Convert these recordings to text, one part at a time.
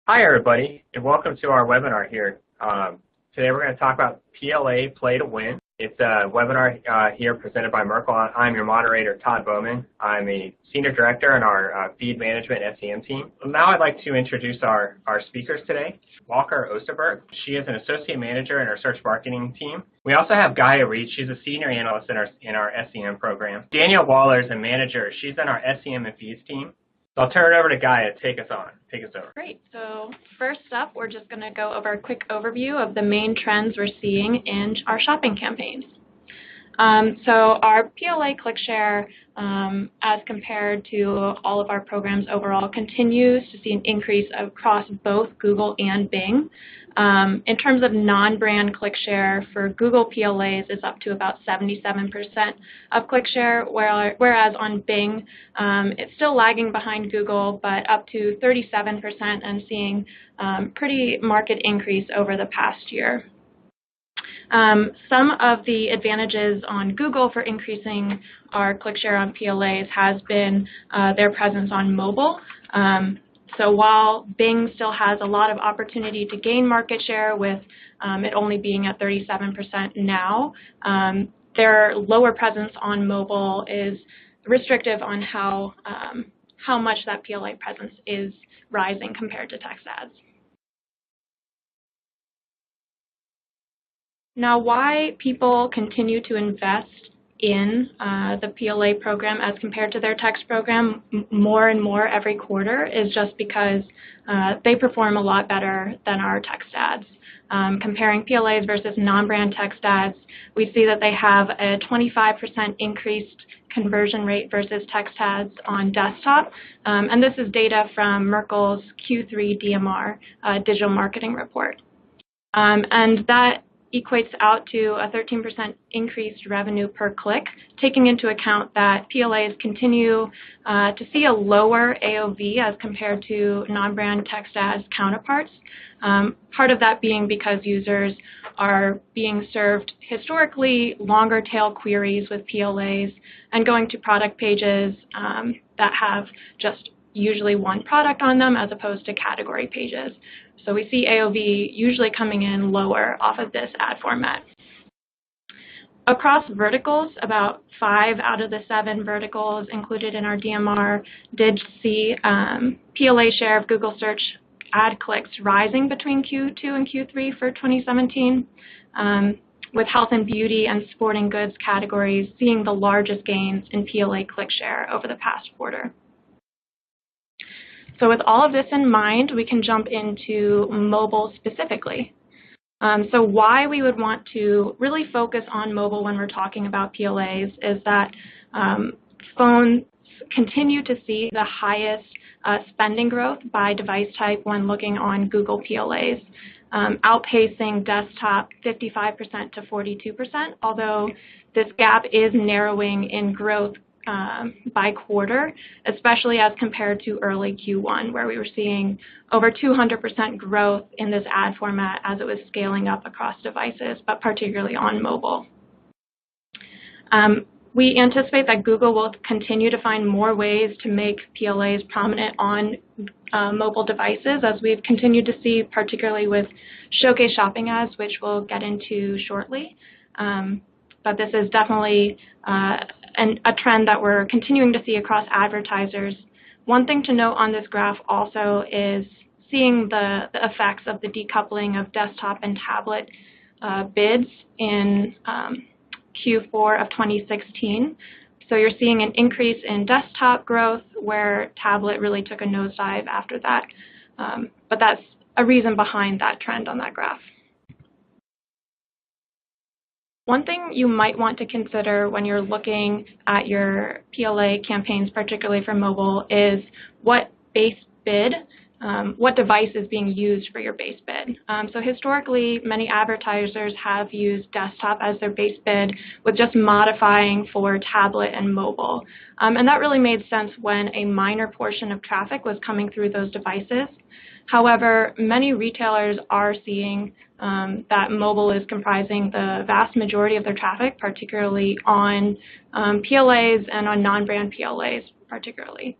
Hi, everybody, and welcome to our webinar here. Today we're going to talk about PLA Play to Win. It's a webinar here presented by Merkle. I'm your moderator, Todd Bowman. I'm a Senior Director in our Feed Management SEM team. Now I'd like to introduce our speakers today. Walker Osterberg. She is an Associate Manager in our Search Marketing team. We also have Gaia Reed. She's a Senior Analyst in our SEM program. Danielle Waller is a Manager. She's in our SEM and Feeds team. So I'll turn it over to Gaia to take us over. Great. So first up, we're just going to go over a quick overview of the main trends we're seeing in our shopping campaigns. So our PLA click share, as compared to all of our programs overall, continues to see an increase across both Google and Bing. In terms of non-brand click share for Google PLAs is up to about 77% of click share, whereas on Bing it's still lagging behind Google, but up to 37% and seeing pretty marked increase over the past year. Some of the advantages on Google for increasing our click share on PLAs has been their presence on mobile. So while Bing still has a lot of opportunity to gain market share with it only being at 37% now, their lower presence on mobile is restrictive on how much that PLA presence is rising compared to text ads. Now, why people continue to invest in the PLA program as compared to their text program more and more every quarter is just because they perform a lot better than our text ads. Comparing PLAs versus non-brand text ads, we see that they have a 25% increased conversion rate versus text ads on desktop. And this is data from Merkle's Q3 DMR digital marketing report. And that equates out to a 13% increased revenue per click, taking into account that PLAs continue to see a lower AOV as compared to non-brand text ads counterparts. Part of that being because users are being served historically longer tail queries with PLAs and going to product pages that have just usually one product on them as opposed to category pages. So we see AOV usually coming in lower off of this ad format. Across verticals, about 5 out of the 7 verticals included in our DMR did see PLA share of Google search ad clicks rising between Q2 and Q3 for 2017, with health and beauty and sporting goods categories seeing the largest gains in PLA click share over the past quarter. So with all of this in mind, we can jump into mobile specifically. So why we would want to really focus on mobile when we're talking about PLAs is that phones continue to see the highest spending growth by device type when looking on Google PLAs, outpacing desktop 55% to 42%, although this gap is narrowing in growth by quarter, especially as compared to early Q1, where we were seeing over 200% growth in this ad format as it was scaling up across devices, but particularly on mobile. We anticipate that Google will continue to find more ways to make PLAs prominent on mobile devices, as we've continued to see, particularly with showcase shopping ads, which we'll get into shortly. But this is definitely a trend that we're continuing to see across advertisers. One thing to note on this graph also is seeing the effects of the decoupling of desktop and tablet bids in Q4 of 2016. So you're seeing an increase in desktop growth where tablet really took a nosedive after that. But that's a reason behind that trend on that graph. One thing you might want to consider when you're looking at your PLA campaigns, particularly for mobile, is what base bid, what device is being used for your base bid. So historically, many advertisers have used desktop as their base bid with just modifying for tablet and mobile. And that really made sense when a minor portion of traffic was coming through those devices. However, many retailers are seeing that mobile is comprising the vast majority of their traffic, particularly on PLAs and on non-brand PLAs particularly.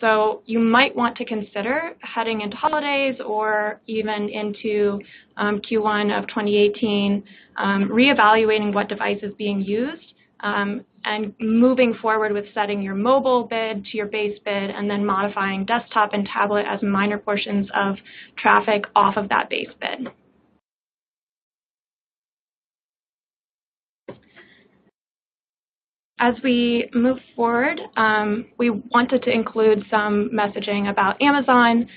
So you might want to consider heading into holidays or even into Q1 of 2018, reevaluating what device is being used and moving forward with setting your mobile bid to your base bid and then modifying desktop and tablet as minor portions of traffic off of that base bid. As we move forward, we wanted to include some messaging about Amazon.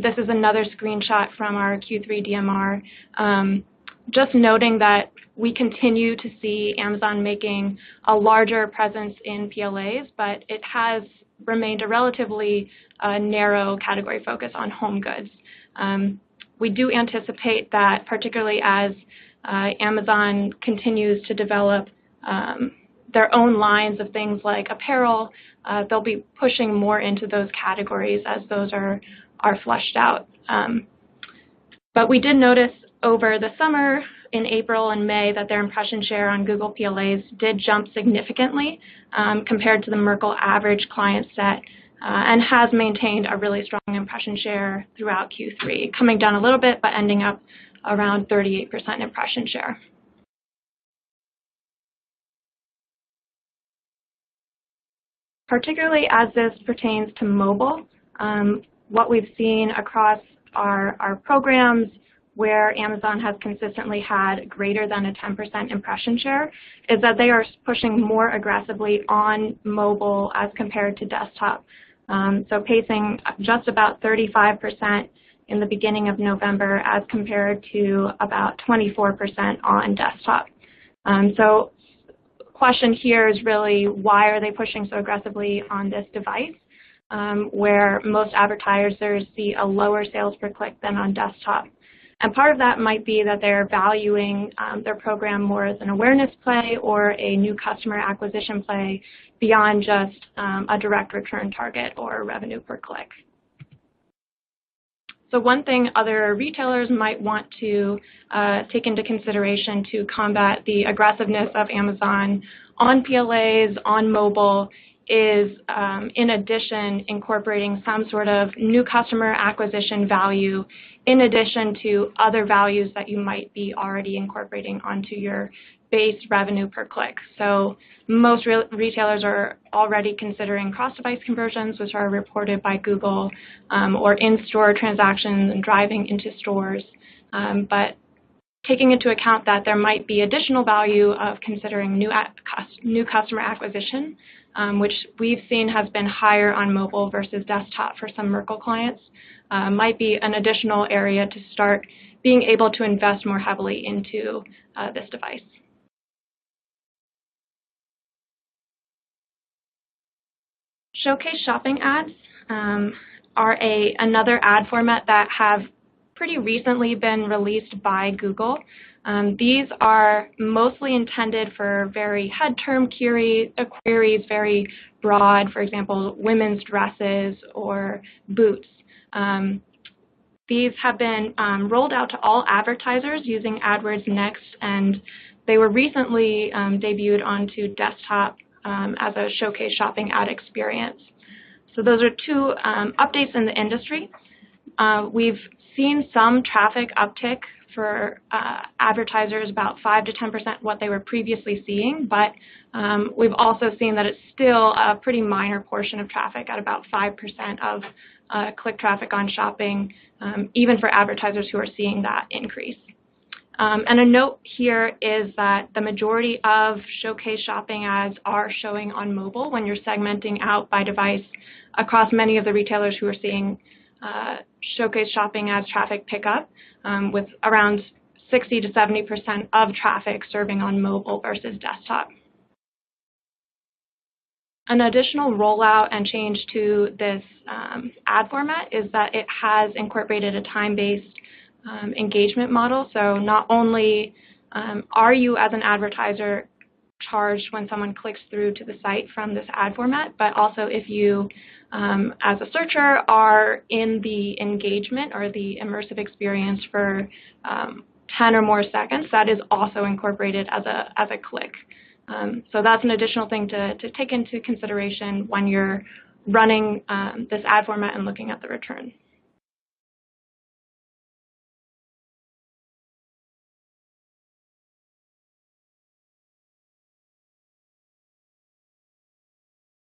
This is another screenshot from our Q3 DMR, just noting that we continue to see Amazon making a larger presence in PLAs, but it has remained a relatively narrow category focus on home goods. We do anticipate that, particularly as Amazon continues to develop their own lines of things like apparel, they'll be pushing more into those categories as those are fleshed out. But we did notice over the summer, in April and May, that their impression share on Google PLAs did jump significantly compared to the Merkle average client set and has maintained a really strong impression share throughout Q3, coming down a little bit but ending up around 38% impression share. Particularly as this pertains to mobile, what we've seen across our programs where Amazon has consistently had greater than a 10% impression share is that they are pushing more aggressively on mobile as compared to desktop. So pacing just about 35% in the beginning of November as compared to about 24% on desktop. So question here is really, why are they pushing so aggressively on this device, where most advertisers see a lower sales per click than on desktop? And part of that might be that they're valuing their program more as an awareness play or a new customer acquisition play beyond just a direct return target or revenue per click. So one thing other retailers might want to take into consideration to combat the aggressiveness of Amazon on PLAs, on mobile, is in addition incorporating some sort of new customer acquisition value in addition to other values that you might be already incorporating onto your base revenue per click. So most retailers are already considering cross-device conversions, which are reported by Google, or in-store transactions and driving into stores. But taking into account that there might be additional value of considering new customer acquisition, which we've seen has been higher on mobile versus desktop for some Merkle clients, might be an additional area to start being able to invest more heavily into this device. Showcase shopping ads are another ad format that have pretty recently been released by Google. These are mostly intended for very head term queries, very broad, for example, women's dresses or boots. These have been rolled out to all advertisers using AdWords Next, and they were recently debuted onto desktop as a showcase shopping ad experience. So those are two updates in the industry. We've seen some traffic uptick for advertisers, about 5 to 10% what they were previously seeing, but we've also seen that it's still a pretty minor portion of traffic at about 5% of click traffic on shopping, even for advertisers who are seeing that increase. And a note here is that the majority of showcase shopping ads are showing on mobile when you're segmenting out by device across many of the retailers who are seeing showcase shopping ads traffic pick up, with around 60 to 70% of traffic serving on mobile versus desktop. An additional rollout and change to this ad format is that it has incorporated a time-based engagement model. So not only are you as an advertiser charged when someone clicks through to the site from this ad format, but also if you as a searcher are in the engagement or the immersive experience for 10 or more seconds, that is also incorporated as a click. So that's an additional thing to take into consideration when you're running this ad format and looking at the return.